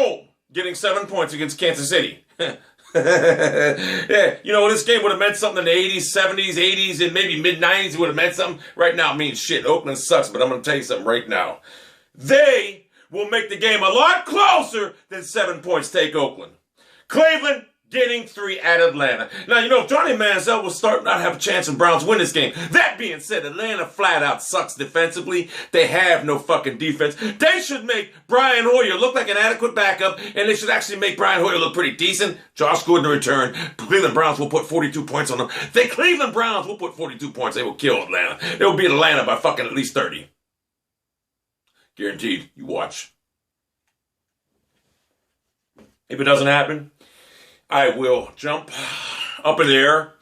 home, getting 7 points against Kansas City. Yeah, you know, this game would have meant something in the 80s, 70s, 80s, and maybe mid-90s. It would have meant something. Right now it means shit. Oakland sucks, but I'm going to tell you something right now. They will make the game a lot closer than 7 points take Oakland. Cleveland getting 3 at Atlanta. Now, you know, if Johnny Manziel will start not have a chance and Browns win this game. That being said, Atlanta flat out sucks defensively. They have no fucking defense. They should make Brian Hoyer look like an adequate backup, and they should actually make Brian Hoyer look pretty decent. Josh Gordon return. Cleveland Browns will put 42 points on them. The Cleveland Browns will put 42 points. They will kill Atlanta. They will beat Atlanta by fucking at least 30. Guaranteed. You watch. If it doesn't happen, I will jump up in the air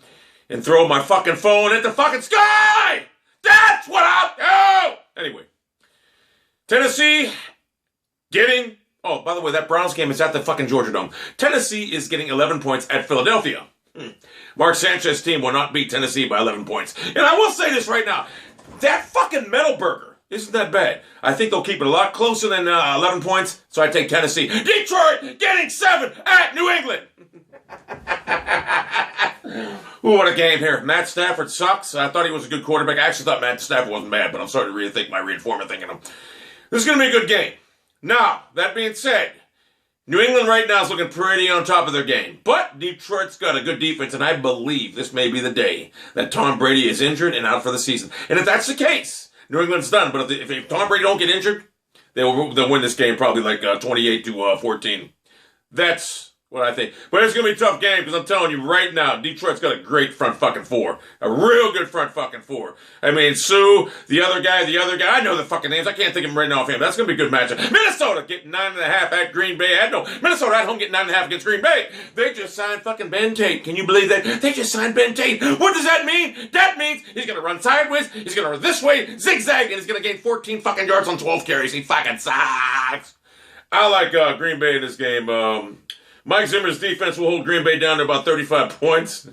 and throw my fucking phone at the fucking sky! That's what I'll do! Anyway. Tennessee getting... Oh, by the way, that Browns game is at the fucking Georgia Dome. Tennessee is getting 11 points at Philadelphia. Mark Sanchez's team will not beat Tennessee by 11 points. And I will say this right now. That fucking metal burger isn't that bad. I think they'll keep it a lot closer than 11 points, so I take Tennessee. Detroit getting 7 at New England. Ooh, what a game here. Matt Stafford sucks. I thought he was a good quarterback. I actually thought Matt Stafford wasn't bad, but I'm starting to rethink my reinforcement thinking him. This is going to be a good game. Now, that being said, New England right now is looking pretty on top of their game. But Detroit's got a good defense, and I believe this may be the day that Tom Brady is injured and out for the season. And if that's the case, New England's done. But if Tom Brady don't get injured, they'll win this game probably like 28-14. That's what I think. But it's going to be a tough game because I'm telling you right now, Detroit's got a great front fucking four. A real good front fucking four. I mean, Sue, the other guy. I know the fucking names. I can't think of them right now offhand. That's going to be a good matchup. Minnesota getting 9.5 at Green Bay. Minnesota at home getting 9.5 against Green Bay. They just signed fucking Ben Tate. Can you believe that? They just signed Ben Tate. What does that mean? That means he's going to run sideways. He's going to run this way, zigzag, and he's going to gain 14 fucking yards on 12 carries. He fucking sucks. I like Green Bay in this game. Mike Zimmer's defense will hold Green Bay down to about 35 points.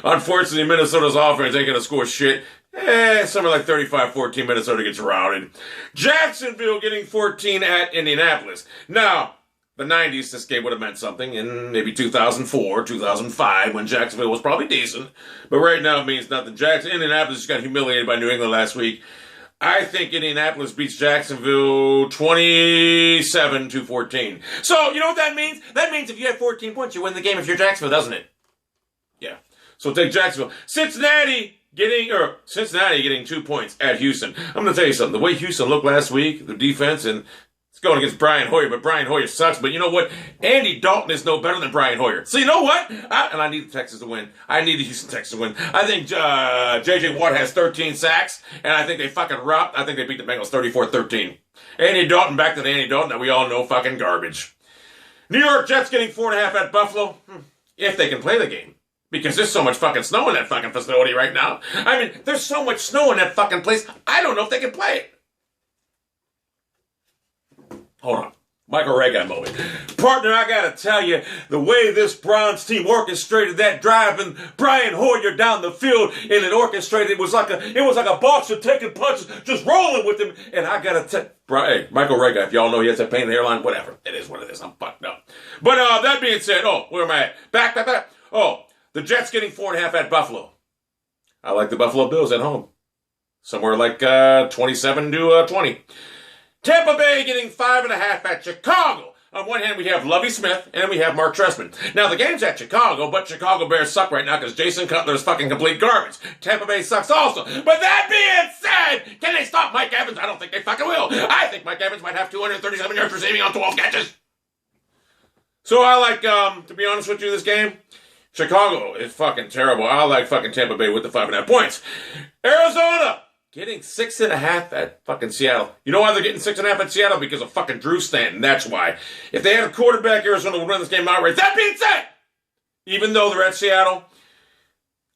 Unfortunately, Minnesota's offense ain't going to score shit. Something like 35-14, Minnesota gets routed. Jacksonville getting 14 at Indianapolis. Now, the 90s, this game would have meant something in maybe 2004, 2005, when Jacksonville was probably decent. But right now it means nothing. Indianapolis just got humiliated by New England last week. I think Indianapolis beats Jacksonville 27-14. So, you know what that means? That means if you have 14 points, you win the game if you're Jacksonville, doesn't it? Yeah. So take Jacksonville. Cincinnati getting 2 points at Houston. I'm going to tell you something. The way Houston looked last week, the defense, and it's going against Brian Hoyer, but Brian Hoyer sucks. But you know what? Andy Dalton is no better than Brian Hoyer. So you know what? I need the Texans to win. I need the Houston Texans to win. I think J.J. Watt has 13 sacks, and I think they fucking robbed. I think they beat the Bengals 34-13. Andy Dalton, back to the Andy Dalton that we all know, fucking garbage. New York Jets getting 4.5 at Buffalo. If they can play the game. Because there's so much fucking snow in that fucking facility right now. I mean, there's so much snow in that fucking place, I don't know if they can play it. Hold on. Michael Ray got moment. Partner, I gotta tell you, the way this Browns team orchestrated that driving Brian Hoyer down the field, and it orchestrated, it was like a boxer taking punches, just rolling with him. And I gotta tell, hey, Michael Ray guy, if y'all know he has that pain in the hairline, whatever. It is what it is. I'm fucked up. But that being said, where am I at? Back. The Jets getting 4.5 at Buffalo. I like the Buffalo Bills at home. Somewhere like 27-20. Tampa Bay getting 5.5 at Chicago. On one hand, we have Lovie Smith, and we have Mark Trestman. Now, the game's at Chicago, but Chicago Bears suck right now because Jason Cutler is fucking complete garbage. Tampa Bay sucks also. But that being said, can they stop Mike Evans? I don't think they fucking will. I think Mike Evans might have 237 yards receiving on 12 catches. So I like, to be honest with you, this game, Chicago is fucking terrible. I like fucking Tampa Bay with the 5.5 points. Arizona getting 6.5 at fucking Seattle. You know why they're getting 6.5 at Seattle? Because of fucking Drew Stanton. That's why. If they had a quarterback, Arizona would win this game outright. That being said, even though they're at Seattle,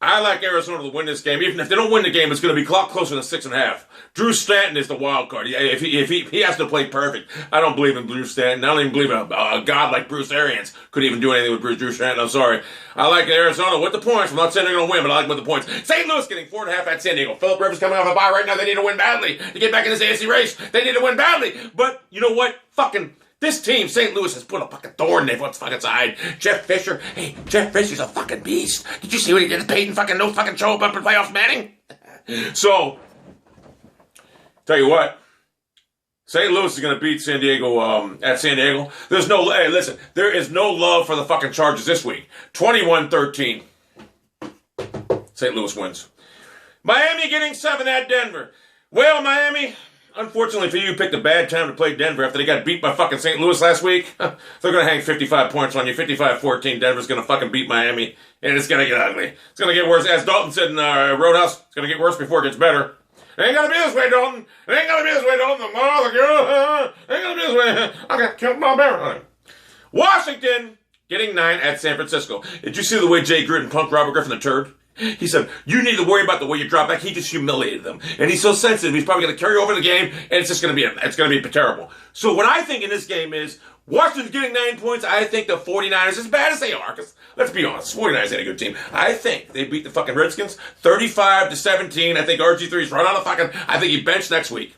I like Arizona to win this game. Even if they don't win the game, it's going to be closer than 6.5. Drew Stanton is the wild card. If he has to play perfect, I don't believe in Drew Stanton. I don't even believe a god like Bruce Arians could even do anything with Drew Stanton. I'm sorry. I like Arizona with the points. I'm not saying they're going to win, but I like with the points. St. Louis getting 4.5 at San Diego. Phillip Rivers coming off a bye right now. They need to win badly to get back in this AFC race. They need to win badly. But you know what? Fucking This team, St. Louis, has put a fucking thorn in everyone's fucking side. Jeff Fisher, hey, Jeff Fisher's a fucking beast. Did you see what he did to Peyton fucking no fucking show up in playoffs, Manning? So, tell you what, St. Louis is going to beat San Diego at San Diego. Hey, listen, there is no love for the fucking Chargers this week. 21-13. St. Louis wins. Miami getting 7 at Denver. Well, Miami, unfortunately for you, picked a bad time to play Denver after they got beat by fucking St. Louis last week. They're going to hang 55 points on you. 55-14. Denver's going to fucking beat Miami. And it's going to get ugly. It's going to get worse. As Dalton said in Roadhouse, it's going to get worse before it gets better. It ain't going to be this way, Dalton. It ain't going to be this way, Dalton. It ain't going to be this way. I got killed by a bear. Washington getting 9 at San Francisco. Did you see the way Jay Gruden punked Robert Griffin the turd? He said, you need to worry about the way you drop back. He just humiliated them. And he's so sensitive, he's probably going to carry over the game, and it's just going to be terrible. So what I think in this game is, Washington's getting 9 points. I think the 49ers, as bad as they are, because let's be honest, 49ers ain't a good team. I think they beat the fucking Redskins 35-17. I think RG3's right on the fucking, I think he benched next week.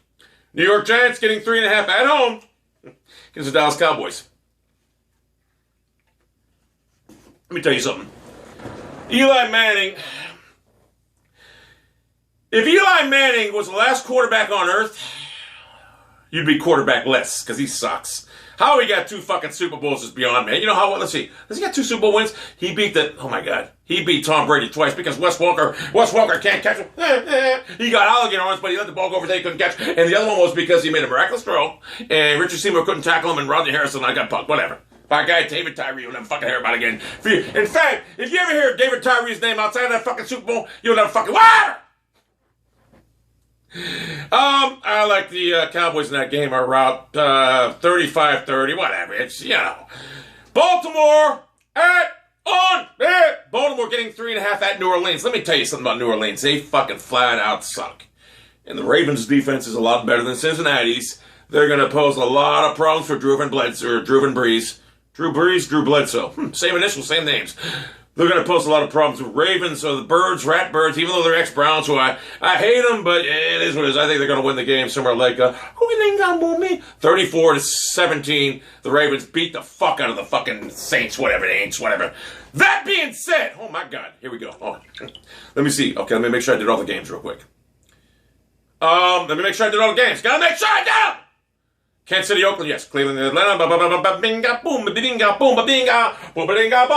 New York Giants getting 3.5 at home against the Dallas Cowboys. Let me tell you something. Eli Manning, if Eli Manning was the last quarterback on earth, you'd be quarterback-less, because he sucks. How he got 2 fucking Super Bowls is beyond me. You know how, let's see, does he got 2 Super Bowl wins? He beat oh my God, he beat Tom Brady twice because Wes Walker can't catch him. He got alligator arms, but he let the ball go over there, he couldn't catch. And the other one was because he made a miraculous throw, and Richard Seymour couldn't tackle him, and Rodney Harrison, I got punked, whatever. By a guy, David Tyree, you'll never fucking hear about it again. In fact, if you ever hear David Tyree's name outside of that fucking Super Bowl, you'll never fucking whatever. I like the Cowboys in that game are out 35-30, whatever. It's, you know. Baltimore Baltimore getting 3.5 at New Orleans. Let me tell you something about New Orleans. They fucking flat out suck. And the Ravens' defense is a lot better than Cincinnati's. They're going to pose a lot of problems for Drew Brees. Drew Bledsoe. Same initials, same names. They're going to pose a lot of problems with Ravens or the Rat Birds, even though they're ex-Browns, who I hate them, but it is what it is. I think they're going to win the game somewhere like 34-17. The Ravens beat the fuck out of the fucking Saints, whatever. That being said, oh my God, here we go. Oh, let me see. Okay, let me make sure I did all the games real quick. Let me make sure I did all the games. Gotta make sure I did them! Kansas City, Oakland, yes. Cleveland, Atlanta, binga, boom, binga, boom, binga, boom, binga, boom, binga, boom,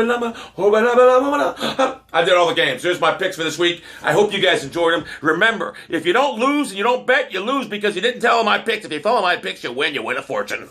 binga. I did all the games. There's my picks for this week. I hope you guys enjoyed them. Remember, if you don't lose and you don't bet, you lose because you didn't tell my picks. If you follow my picks, you win a fortune.